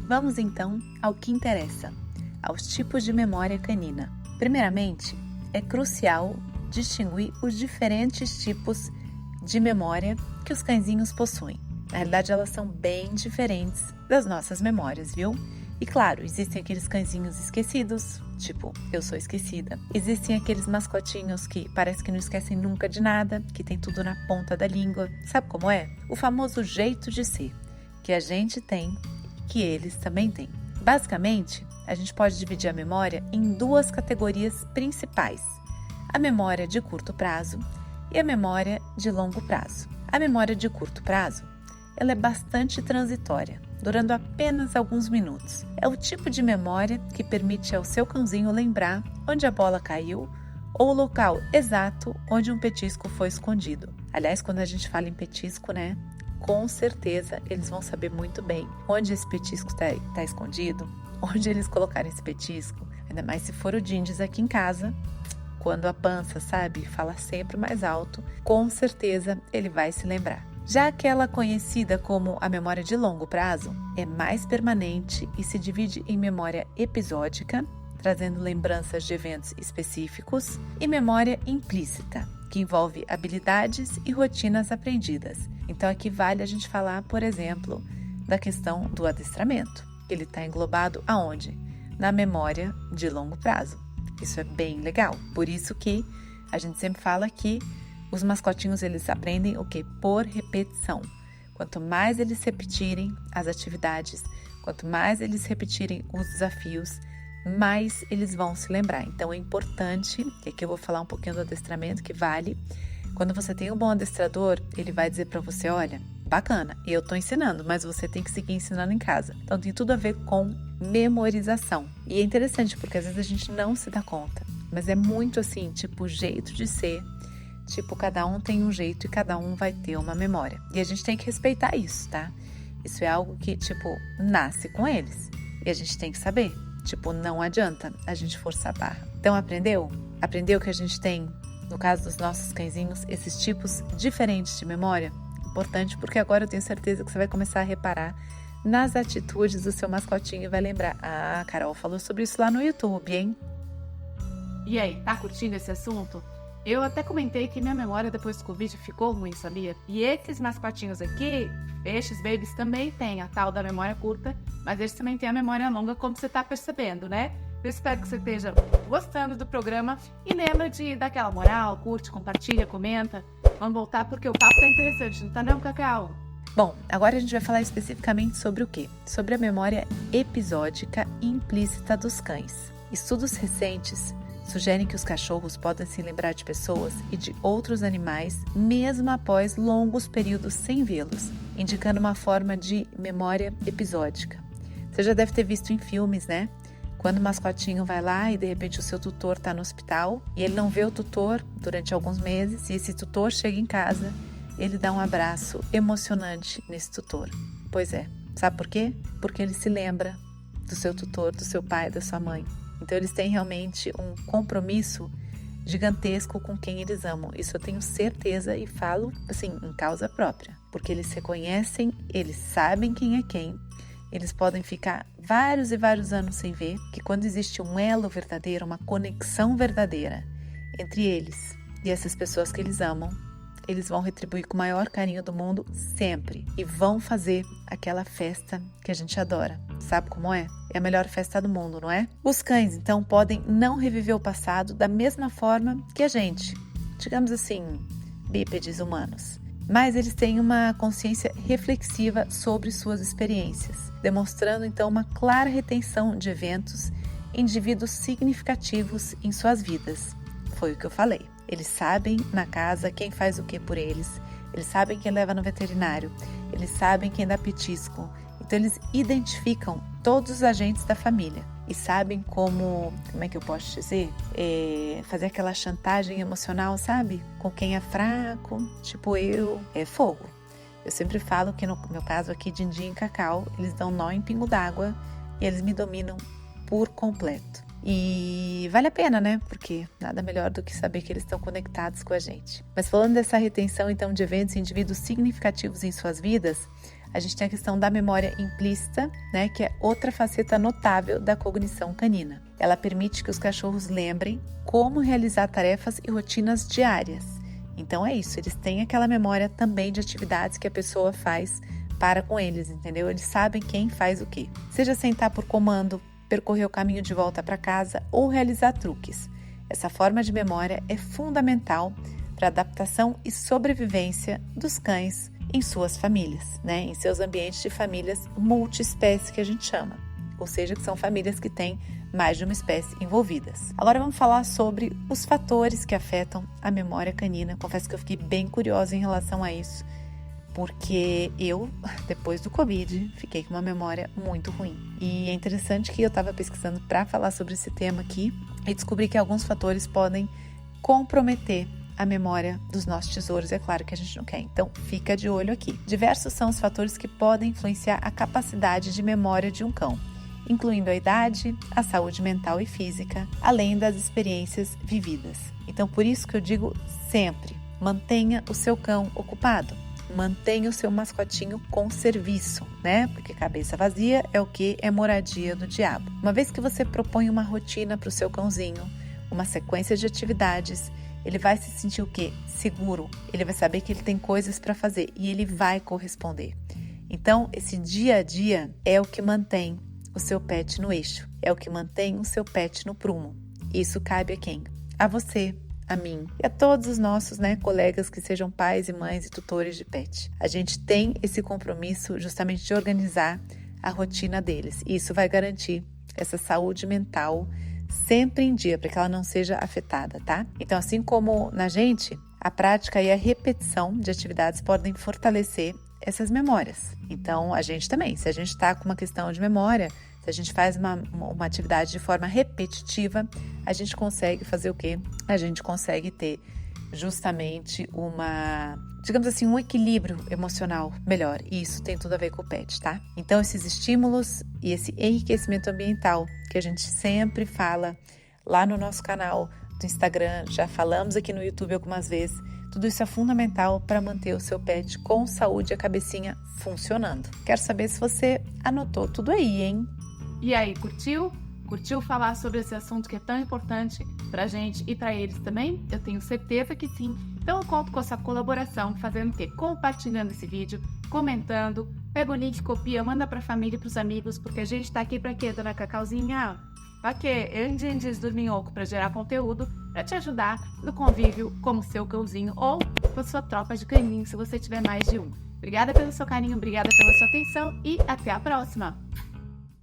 Vamos então ao que interessa, aos tipos de memória canina. Primeiramente, é crucial distinguir os diferentes tipos de memória que os cãezinhos possuem. Na realidade, elas são bem diferentes das nossas memórias, viu? E claro, existem aqueles cãezinhos esquecidos, tipo, eu sou esquecida. Existem aqueles mascotinhos que parece que não esquecem nunca de nada, que tem tudo na ponta da língua. Sabe como é? O famoso jeito de ser, que a gente tem e que eles também têm. Basicamente, a gente pode dividir a memória em duas categorias principais: a memória de curto prazo e a memória de longo prazo. A memória de curto prazo, ela é bastante transitória, durando apenas alguns minutos. É o tipo de memória que permite ao seu cãozinho lembrar onde a bola caiu ou o local exato onde um petisco foi escondido. Aliás, quando a gente fala em petisco, né? Com certeza eles vão saber muito bem onde esse petisco está escondido, onde eles colocaram esse petisco. Ainda mais se for o Dindis aqui em casa, quando a pança, sabe, fala sempre mais alto, com certeza ele vai se lembrar. Já aquela conhecida como a memória de longo prazo é mais permanente e se divide em memória episódica, trazendo lembranças de eventos específicos, e memória implícita, que envolve habilidades e rotinas aprendidas. Então aqui vale a gente falar, por exemplo, da questão do adestramento. Ele está englobado aonde? Na memória de longo prazo. Isso é bem legal. Por isso que a gente sempre fala que os mascotinhos, eles aprendem o quê? Por repetição. Quanto mais eles repetirem as atividades, quanto mais eles repetirem os desafios, mais eles vão se lembrar. Então é importante, e aqui eu vou falar um pouquinho do adestramento que vale. Quando você tem um bom adestrador, ele vai dizer para você, olha, bacana, eu tô ensinando, mas você tem que seguir ensinando em casa. Então tem tudo a ver com memorização. E é interessante porque às vezes a gente não se dá conta, mas é muito assim, tipo, jeito de ser. Tipo, cada um tem um jeito e cada um vai ter uma memória. E a gente tem que respeitar isso, tá? Isso é algo que, tipo, nasce com eles. E a gente tem que saber. Tipo, não adianta a gente forçar a barra. Então, aprendeu? Aprendeu que a gente tem, no caso dos nossos cãezinhos, esses tipos diferentes de memória? Importante, porque agora eu tenho certeza que você vai começar a reparar nas atitudes do seu mascotinho e vai lembrar. Ah, a Carol falou sobre isso lá no YouTube, hein? E aí, tá curtindo esse assunto? Eu até comentei que minha memória depois do Covid ficou ruim, sabia? E esses mascotinhos aqui, esses babies, também têm a tal da memória curta, mas eles também têm a memória longa, como você tá percebendo, né? Eu espero que você esteja gostando do programa e lembra de dar aquela moral, curte, compartilha, comenta. Vamos voltar porque o papo tá interessante, não tá não, Cacau? Bom, agora a gente vai falar especificamente sobre o quê? Sobre a memória episódica e implícita dos cães. Estudos recentes sugerem que os cachorros podem se lembrar de pessoas e de outros animais mesmo após longos períodos sem vê-los, indicando uma forma de memória episódica. Você já deve ter visto em filmes, né? Quando o mascotinho vai lá e de repente o seu tutor está no hospital e ele não vê o tutor durante alguns meses e esse tutor chega em casa, ele dá um abraço emocionante nesse tutor. Pois é, sabe por quê? Porque ele se lembra do seu tutor, do seu pai, da sua mãe. Então, eles têm realmente um compromisso gigantesco com quem eles amam. Isso eu tenho certeza e falo, assim, em causa própria. Porque eles se conhecem, eles sabem quem é quem. Eles podem ficar vários e vários anos sem ver, que quando existe um elo verdadeiro, uma conexão verdadeira entre eles e essas pessoas que eles amam, eles vão retribuir com o maior carinho do mundo sempre. E vão fazer aquela festa que a gente adora. Sabe como é? É a melhor festa do mundo, não é? Os cães, então, podem não reviver o passado da mesma forma que a gente. Digamos assim, bípedes humanos. Mas eles têm uma consciência reflexiva sobre suas experiências, demonstrando, então, uma clara retenção de eventos e indivíduos significativos em suas vidas. Foi o que eu falei. Eles sabem na casa quem faz o que por eles, eles sabem quem leva no veterinário, eles sabem quem dá petisco. Então eles identificam todos os agentes da família e sabem como é que eu posso dizer? Fazer aquela chantagem emocional, sabe? Com quem é fraco, tipo eu, é fogo. Eu sempre falo que no meu caso aqui, Dindim e Cacau, eles dão nó em pingo d'água e eles me dominam por completo. E vale a pena, né? Porque nada melhor do que saber que eles estão conectados com a gente. Mas falando dessa retenção, então, de eventos e indivíduos significativos em suas vidas, A gente tem a questão da memória implícita, né, que é outra faceta notável da cognição canina. Ela permite que os cachorros lembrem como realizar tarefas e rotinas diárias. Então é isso, eles têm aquela memória também de atividades que a pessoa faz para com eles, entendeu? Eles sabem quem faz o quê. Seja sentar por comando, percorrer o caminho de volta para casa ou realizar truques. Essa forma de memória é fundamental para a adaptação e sobrevivência dos cães em suas famílias, né? Em seus ambientes de famílias multiespécie que a gente chama, ou seja, que são famílias que têm mais de uma espécie envolvidas. Agora vamos falar sobre os fatores que afetam a memória canina. Confesso que eu fiquei bem curiosa em relação a isso, porque eu, depois do Covid, fiquei com uma memória muito ruim. E é interessante que eu estava pesquisando para falar sobre esse tema aqui e descobri que alguns fatores podem comprometer a memória dos nossos tesouros, é claro que a gente não quer, então fica de olho aqui. Diversos são os fatores que podem influenciar a capacidade de memória de um cão, incluindo a idade, a saúde mental e física, além das experiências vividas. Então, por isso que eu digo sempre, mantenha o seu cão ocupado, mantenha o seu mascotinho com serviço, né? Porque cabeça vazia é o que? É moradia do diabo. Uma vez que você propõe uma rotina para o seu cãozinho, uma sequência de atividades, ele vai se sentir o quê? Seguro. Ele vai saber que ele tem coisas para fazer e ele vai corresponder. Então, esse dia a dia é o que mantém o seu pet no eixo, é o que mantém o seu pet no prumo. Isso cabe a quem? A você, a mim e a todos os nossos, colegas que sejam pais e mães e tutores de pet. A gente tem esse compromisso justamente de organizar a rotina deles e isso vai garantir essa saúde mental sempre em dia, para que ela não seja afetada, tá? Então, assim como na gente, a prática e a repetição de atividades podem fortalecer essas memórias. Então, a gente também, se a gente está com uma questão de memória, se a gente faz uma atividade de forma repetitiva, a gente consegue fazer o quê? A gente consegue ter justamente digamos assim, um equilíbrio emocional melhor. E isso tem tudo a ver com o pet, tá? Então, esses estímulos e esse enriquecimento ambiental que a gente sempre fala lá no nosso canal do Instagram, já falamos aqui no YouTube algumas vezes, tudo isso é fundamental para manter o seu pet com saúde e a cabecinha funcionando. Quero saber se você anotou tudo aí, hein? E aí, curtiu? Curtiu falar sobre esse assunto que é tão importante pra gente e pra eles também? Eu tenho certeza que sim. Então eu conto com a sua colaboração, fazendo o quê? Compartilhando esse vídeo, comentando, pega o link, copia, manda pra família e pros amigos, porque a gente tá aqui pra quê, dona Cacauzinha? Pra quê? Andes do Minhoco, pra gerar conteúdo, pra te ajudar no convívio como seu cãozinho ou com a sua tropa de caninho, se você tiver mais de um. Obrigada pelo seu carinho, obrigada pela sua atenção e até a próxima!